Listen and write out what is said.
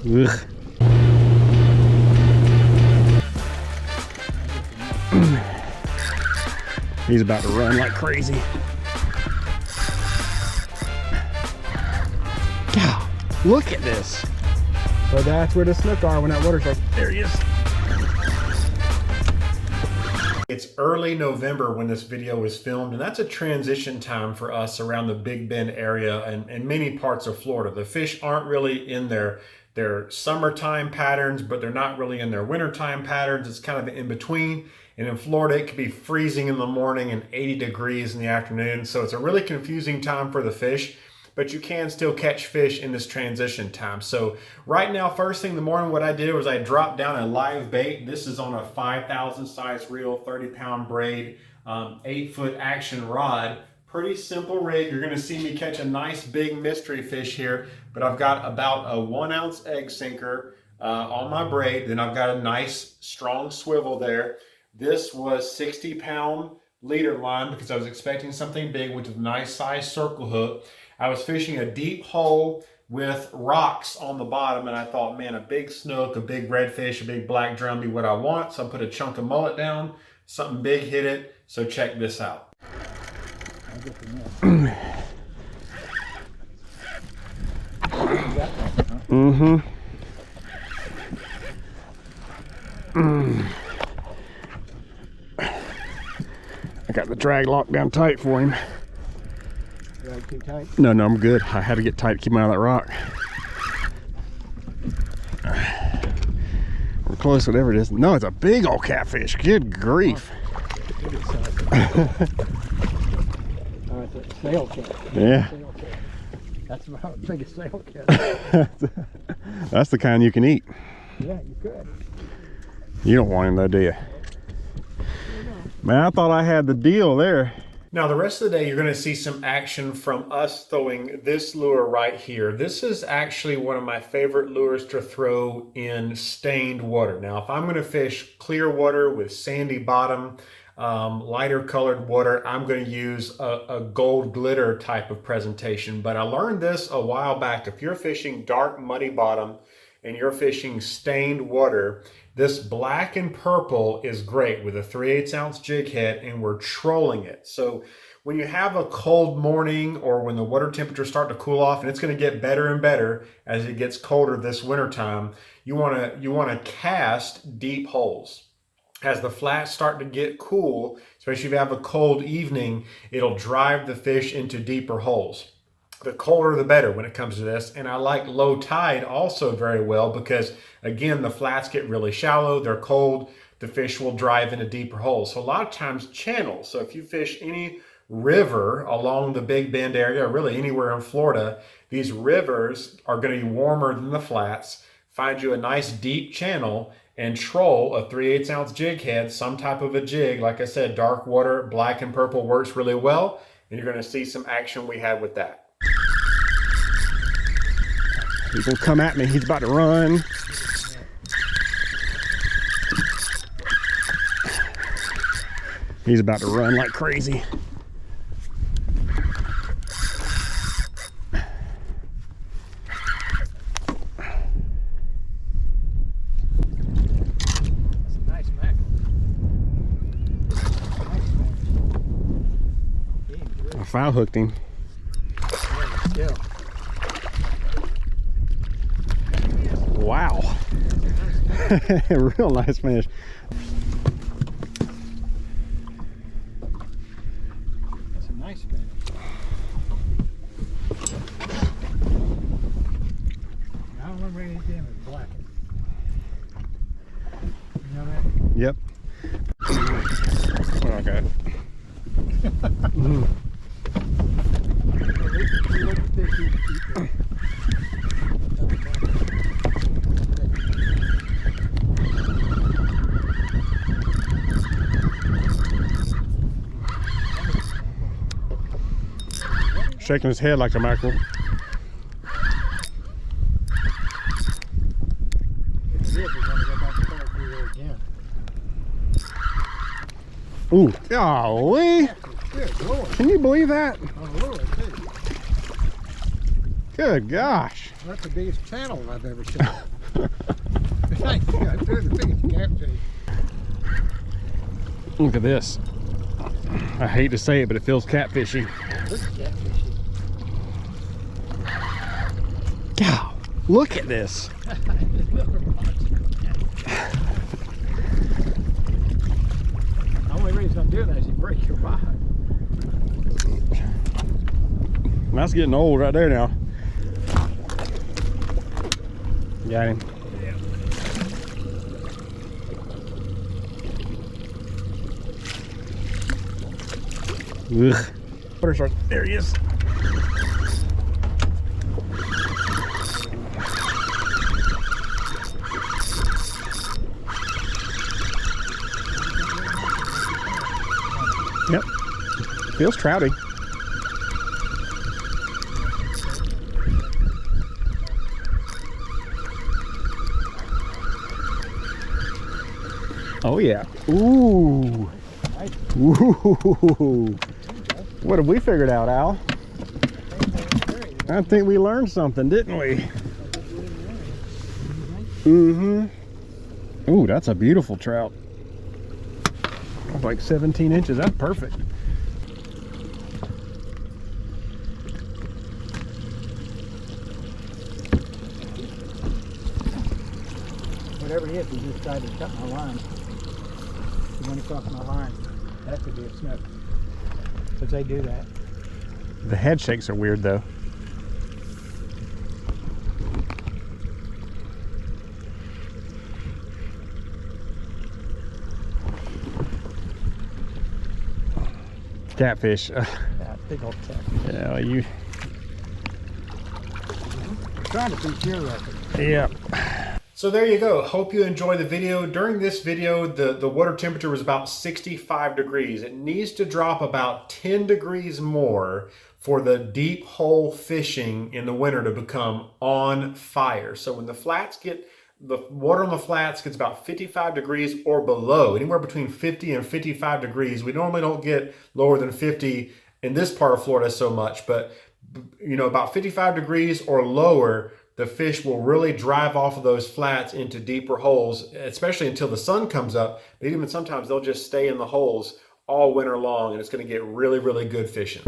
Ugh. He's about to run like crazy. God, look at this. So that's where the snook are when that water starts. There he is. It's early November when this video was filmed, and that's a transition time for us around the Big Bend area and many parts of Florida. The fish aren't really in their summertime patterns, but they're not really in their wintertime patterns. It's kind of in between. And in Florida, it could be freezing in the morning and 80 degrees in the afternoon. So it's a really confusing time for the fish, but you can still catch fish in this transition time. So right now, first thing in the morning, what I did was I dropped down a live bait. This is on a 5,000 size reel, 30-pound braid, 8-foot action rod. Pretty simple rig. You're gonna see me catch a nice big mystery fish here, but I've got about a 1-ounce egg sinker on my braid. Then I've got a nice strong swivel there. This was 60-pound leader line because I was expecting something big, which is a nice size circle hook. I was fishing a deep hole with rocks on the bottom, and I thought, man, a big snook, a big redfish, a big black drum be what I want. So I put a chunk of mullet down, something big hit it. So check this out. Mm-hmm. I got the drag locked down tight for him. Drag too tight? No, I'm good. I had to get tight to keep him out of that rock. We're close, whatever it is. No, it's a big old catfish. Good grief. Oh, it's a sail cat. Yeah. Sail cat. That's about as big as sail cat. That's the kind you can eat. Yeah, you could. You don't want him though, do you? Man, I thought I had the deal there. Now, the rest of the day, you're going to see some action from us throwing this lure right here. This is actually one of my favorite lures to throw in stained water. Now, if I'm going to fish clear water with sandy bottom, lighter colored water, I'm going to use a gold glitter type of presentation. But I learned this a while back. If you're fishing dark, muddy bottom and you're fishing stained water, this black and purple is great with a 3/8 ounce jig head, and we're trolling it. So when you have a cold morning or when the water temperatures start to cool off, and it's going to get better and better as it gets colder this winter time, you want to cast deep holes. As the flats start to get cool, especially if you have a cold evening, it'll drive the fish into deeper holes. The colder the better when it comes to this. And I like low tide also very well because, again, the flats get really shallow, they're cold, the fish will drive into deeper holes. So a lot of times channels. So if you fish any river along the Big Bend area, or really anywhere in Florida, these rivers are going to be warmer than the flats. Find you a nice deep channel and troll a 3/8 ounce jig head, some type of a jig. Like I said, dark water, black and purple works really well. And you're going to see some action we had with that. He's gonna come at me. He's about to run. He's about to run like crazy. That's a nice mackerel. I foul hooked him. Yeah, Wow. Real nice fish. that's a nice fish. Now I'm ready to get him and black it. You know that? Yep. Oh, okay. Look at this, you keep Shaking his head like a mackerel. Ooh, golly. Good Lord. Can you believe that? On a lure, too. Good gosh. That's the biggest channel I've ever seen. They're the biggest catfish. Look at this. I hate to say it, but it feels catfishy. This is catfishy. God, look at this. The only reason I'm doing that is you break your rod. That's getting old right there now. Got him. Ugh. Water shark. There he is. Yep. Feels trouty. Oh yeah. Ooh. Ooh. What have we figured out, Al? I think we learned something, didn't we? Mm-hmm. Ooh, that's a beautiful trout. That's like 17 inches. That's perfect. Whatever it is, he just tried to cut my line. He went across my line. That could be a snook. Because they do that. The head shakes are weird though. Catfish. Yeah, big old catfish. Yeah, well, you. Trying to beat your record. Yeah. So there you go. Hope you enjoyed the video. During this video, the water temperature was about 65 degrees. It needs to drop about 10 degrees more for the deep hole fishing in the winter to become on fire. So when the water on the flats gets about 55 degrees or below, anywhere between 50 and 55 degrees. We normally don't get lower than 50 in this part of Florida so much, but you know, about 55 degrees or lower, the fish will really drive off of those flats into deeper holes, especially until the sun comes up. But even sometimes they'll just stay in the holes all winter long, and it's going to get really, really good fishing.